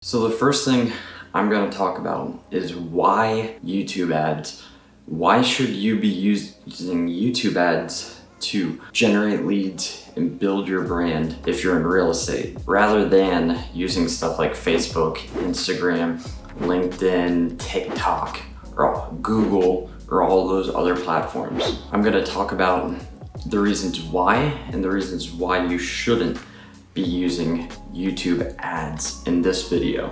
So the first thing I'm going to talk about is why YouTube ads. Why should you be using YouTube ads to generate leads and build your brand if you're in real estate, rather than using stuff like Facebook, Instagram, LinkedIn, TikTok, or Google, or all those other platforms? I'm going to talk about the reasons why and the reasons why you shouldn't be using YouTube ads in this video.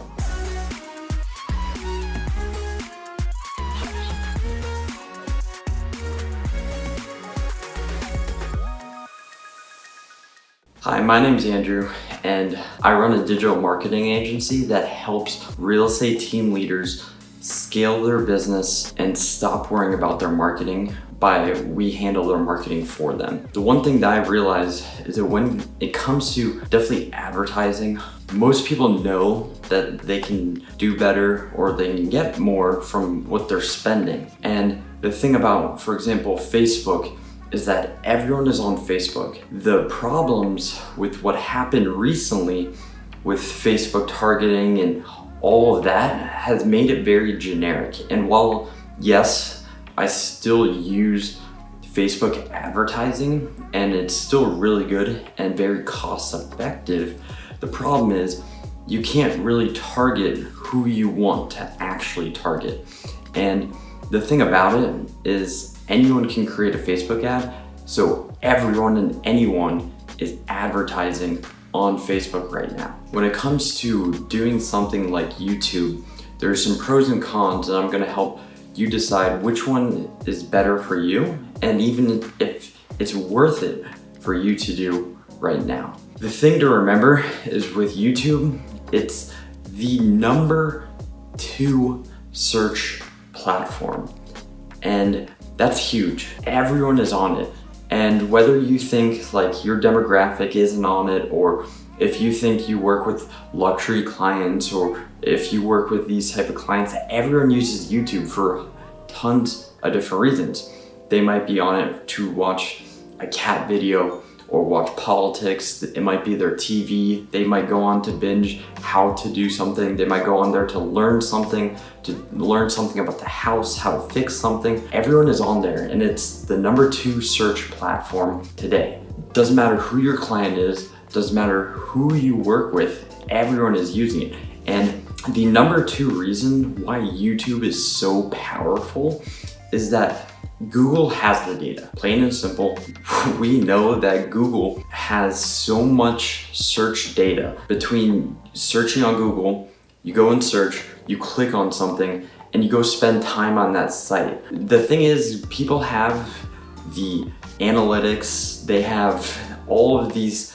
Hi, my name's Andrew, and I run a digital marketing agency that helps real estate team leaders scale their business and stop worrying about their marketing we handle their marketing for them. The one thing that I've realized is that when it comes to definitely advertising, most people know that they can do better or they can get more from what they're spending. And the thing about, for example, Facebook is that everyone is on Facebook. The problems with what happened recently with Facebook targeting and all of that has made it very generic. And while, yes, I still use Facebook advertising and it's still really good and very cost effective, the problem is you can't really target who you want to actually target. And the thing about it is anyone can create a Facebook ad, so everyone and anyone is advertising on Facebook right now. When it comes to doing something like YouTube, there's some pros and cons, and I'm gonna help you decide which one is better for you, and even if it's worth it for you to do right now. The thing to remember is with YouTube, it's the #2 search platform. And that's huge. Everyone is on it. And whether you think like your demographic isn't on it, or if you think you work with luxury clients, or if you work with these type of clients, everyone uses YouTube for tons of different reasons. They might be on it to watch a cat video or watch politics. It might be their TV. They might go on to binge how to do something. They might go on there to learn something about the house, how to fix something. Everyone is on there, and it's the #2 search platform today. Doesn't matter who your client is, doesn't matter who you work with, everyone is using it. And the #2 reason why YouTube is so powerful is that Google has the data. Plain and simple, we know that Google has so much search data. Between searching on Google, you go and search, you click on something, and you go spend time on that site. The thing is, people have the analytics, they have all of these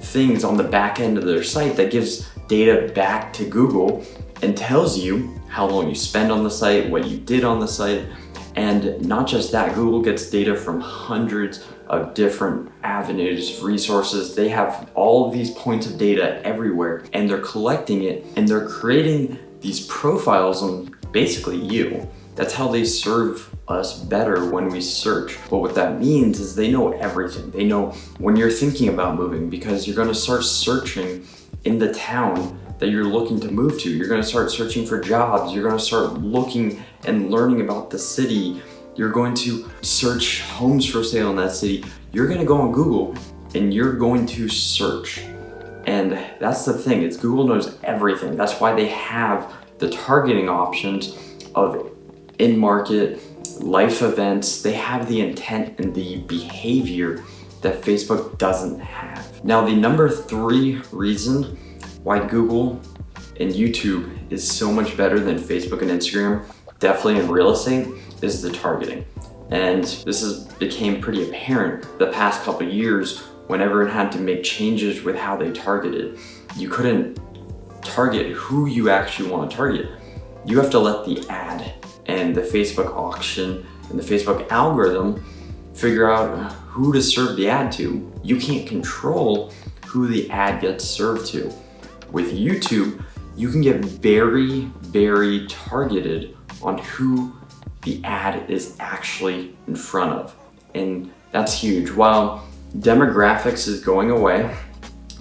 things on the back end of their site that gives data back to Google and tells you how long you spend on the site, what you did on the site. And not just that, Google gets data from hundreds of different avenues, resources. They have all of these points of data everywhere, and they're collecting it, and they're creating these profiles on basically you. That's how they serve us better when we search. But what that means is they know everything. They know when you're thinking about moving, because you're gonna start searching in the town that you're looking to move to. You're gonna start searching for jobs. You're gonna start looking and learning about the city. You're going to search homes for sale in that city. You're gonna go on Google and you're going to search. And that's the thing, is Google knows everything. That's why they have the targeting options of in-market, life events. They have the intent and the behavior that Facebook doesn't have. Now, the #3 reason why Google and YouTube is so much better than Facebook and Instagram, definitely in real estate, is the targeting. And this became pretty apparent the past couple of years whenever it had to make changes with how they targeted. You couldn't target who you actually want to target. You have to let the ad and the Facebook auction and the Facebook algorithm figure out who to serve the ad to. You can't control who the ad gets served to. With YouTube, you can get very, very targeted on who the ad is actually in front of. And that's huge. While demographics is going away,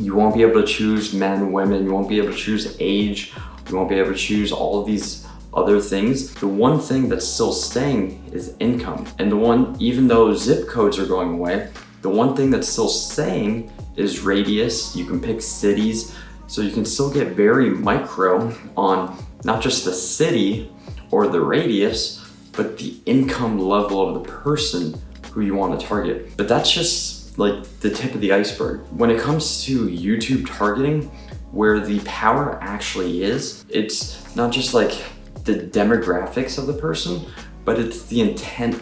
You won't be able to choose men, women, you won't be able to choose age. You won't be able to choose all of these other things. The one thing that's still staying is income. And even though zip codes are going away, the one thing that's still staying is radius. You can pick cities, so you can still get very micro on not just the city or the radius, but the income level of the person who you want to target. But that's just like the tip of the iceberg. When it comes to YouTube targeting, where the power actually is, it's not just like the demographics of the person, but it's the intent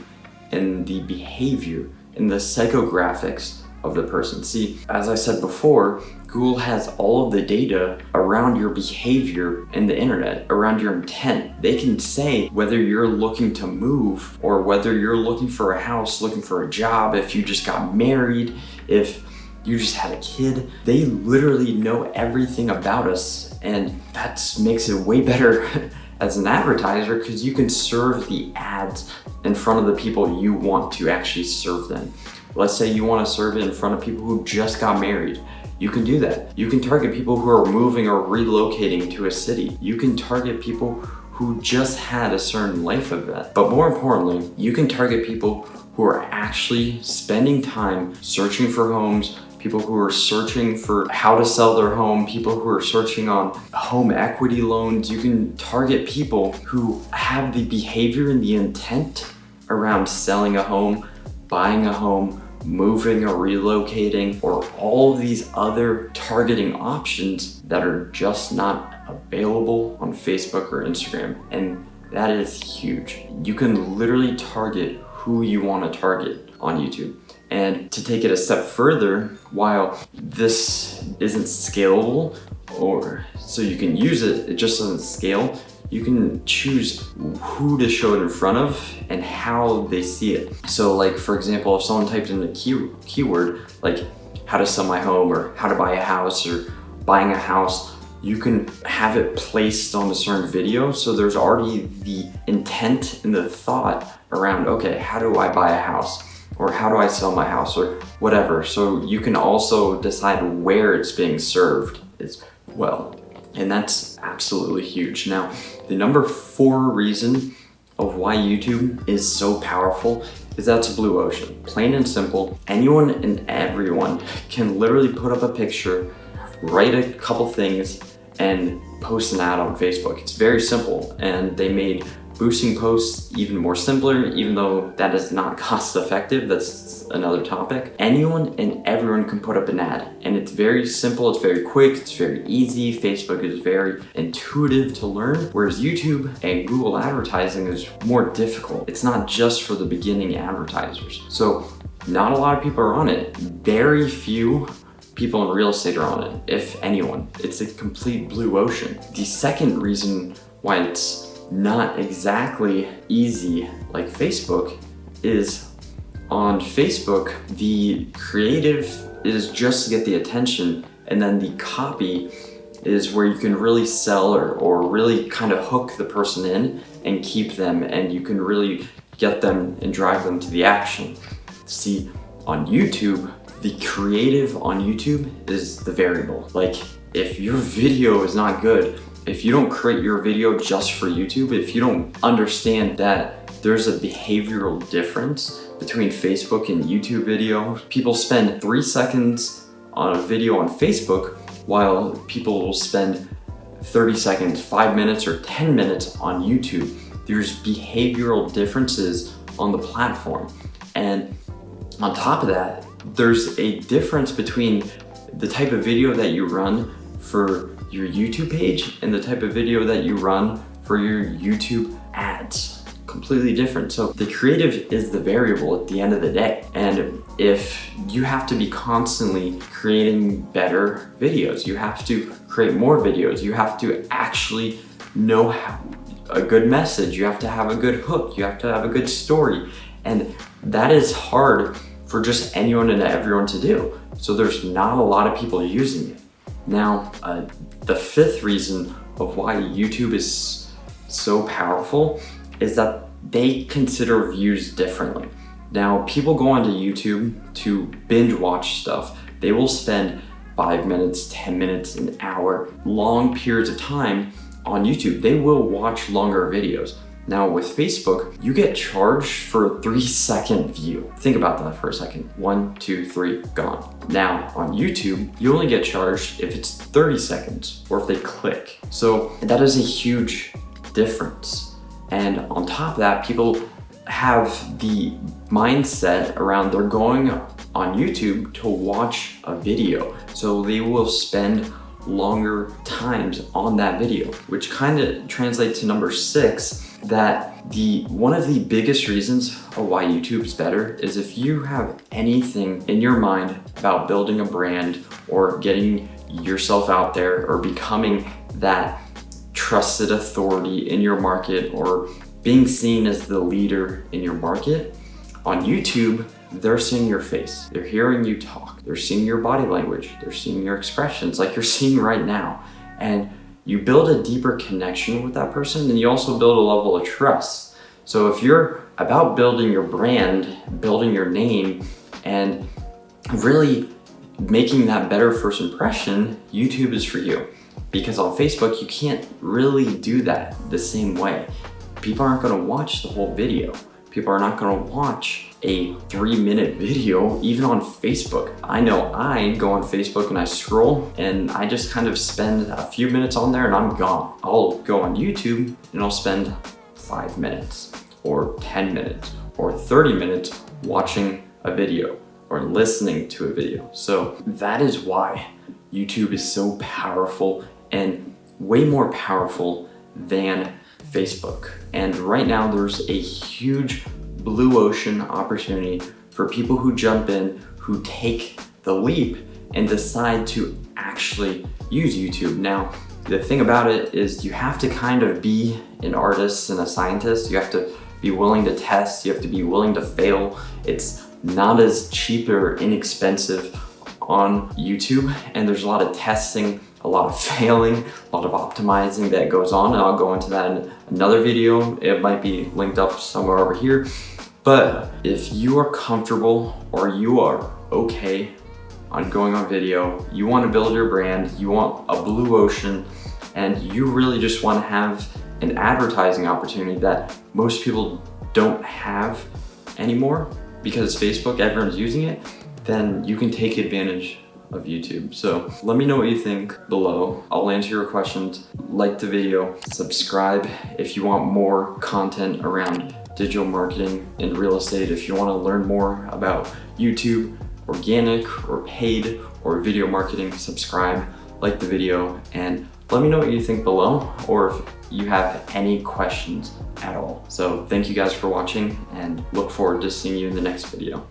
and the behavior and the psychographics of the person. See, as I said before, Google has all of the data around your behavior in the internet, around your intent. They can say whether you're looking to move or whether you're looking for a house, looking for a job, if you just got married, if you just had a kid. They literally know everything about us, and that makes it way better as an advertiser, because you can serve the ads in front of the people you want to actually serve them. Let's say you want to serve it in front of people who just got married. You can do that. You can target people who are moving or relocating to a city. You can target people who just had a certain life event. But more importantly, you can target people who are actually spending time searching for homes, people who are searching for how to sell their home, people who are searching on home equity loans. You can target people who have the behavior and the intent around selling a home, buying a home, moving or relocating, or all of these other targeting options that are just not available on Facebook or Instagram. And that is huge. You can literally target who you want to target on YouTube. And to take it a step further, while this isn't scalable, or so you can use it, it just doesn't scale, you can choose who to show it in front of and how they see it. So like, for example, if someone typed in a keyword, like how to sell my home or how to buy a house or buying a house, you can have it placed on a certain video. So there's already the intent and the thought around, okay, how do I buy a house? Or how do I sell my house, or whatever. So you can also decide where it's being served as well. And that's absolutely huge. Now, the number 4 reason of why YouTube is so powerful is that's a blue ocean. Plain and simple, anyone and everyone can literally put up a picture, write a couple things, and post an ad on Facebook. It's very simple, and they made boosting posts even more simpler, even though that is not cost effective. That's another topic. Anyone and everyone can put up an ad, and it's very simple, it's very quick, it's very easy. Facebook is very intuitive to learn, whereas YouTube and Google advertising is more difficult. It's not just for the beginning advertisers. So not a lot of people are on it. Very few people in real estate are on it, if anyone. It's a complete blue ocean. The second reason why it's not exactly easy like Facebook is on Facebook, the creative is just to get the attention, and then the copy is where you can really sell or really kind of hook the person in and keep them, and you can really get them and drive them to the action. See, on YouTube, the creative on YouTube is the variable. Like, if your video is not good, if you don't create your video just for YouTube, if you don't understand that there's a behavioral difference between Facebook and YouTube video, people spend 3 seconds on a video on Facebook while people will spend 30 seconds, 5 minutes, or 10 minutes on YouTube. There's behavioral differences on the platform. And on top of that, there's a difference between the type of video that you run for your YouTube page and the type of video that you run for your YouTube ads. Completely different. So the creative is the variable at the end of the day. And if you have to be constantly creating better videos, you have to create more videos, you have to actually know a good message, you have to have a good hook, you have to have a good story. And that is hard for just anyone and everyone to do. So there's not a lot of people using it. Now, the 5th reason of why YouTube is so powerful is that they consider views differently. Now, people go onto YouTube to binge watch stuff. They will spend 5 minutes, 10 minutes, an hour, long periods of time on YouTube, they will watch longer videos. Now with Facebook, you get charged for a 3-second view. Think about that for a second. 1, 2, 3, gone. Now on YouTube, you only get charged if it's 30 seconds or if they click. So that is a huge difference. And on top of that, people have the mindset around they're going on YouTube to watch a video. So they will spend longer times on that video, which kind of translates to number 6, that one of the biggest reasons of why YouTube is better is if you have anything in your mind about building a brand or getting yourself out there or becoming that trusted authority in your market or being seen as the leader in your market, on YouTube, they're seeing your face, they're hearing you talk, they're seeing your body language, they're seeing your expressions like you're seeing right now. And you build a deeper connection with that person, and you also build a level of trust. So if you're about building your brand, building your name, and really making that better first impression, YouTube is for you. Because on Facebook, you can't really do that the same way. People aren't gonna watch the whole video. People are not gonna watch a 3-minute video, even on Facebook. I know I go on Facebook and I scroll and I just kind of spend a few minutes on there and I'm gone. I'll go on YouTube and I'll spend 5 minutes or 10 minutes or 30 minutes watching a video or listening to a video. So that is why YouTube is so powerful and way more powerful than Facebook. And right now there's a huge blue ocean opportunity for people who jump in, who take the leap and decide to actually use YouTube. Now, the thing about it is you have to kind of be an artist and a scientist. You have to be willing to test. You have to be willing to fail. It's not as cheap or inexpensive on YouTube, and there's a lot of testing, a lot of failing, a lot of optimizing that goes on, and I'll go into that in another video. It might be linked up somewhere over here. But if you are comfortable or you are okay on going on video, you want to build your brand, you want a blue ocean, and you really just want to have an advertising opportunity that most people don't have anymore because Facebook, everyone's using it, then you can take advantage of YouTube. So let me know what you think below. I'll answer your questions. Like the video, subscribe if you want more content around digital marketing and real estate. If you want to learn more about YouTube, organic or paid or video marketing, subscribe, like the video, and let me know what you think below or if you have any questions at all. So thank you guys for watching and look forward to seeing you in the next video.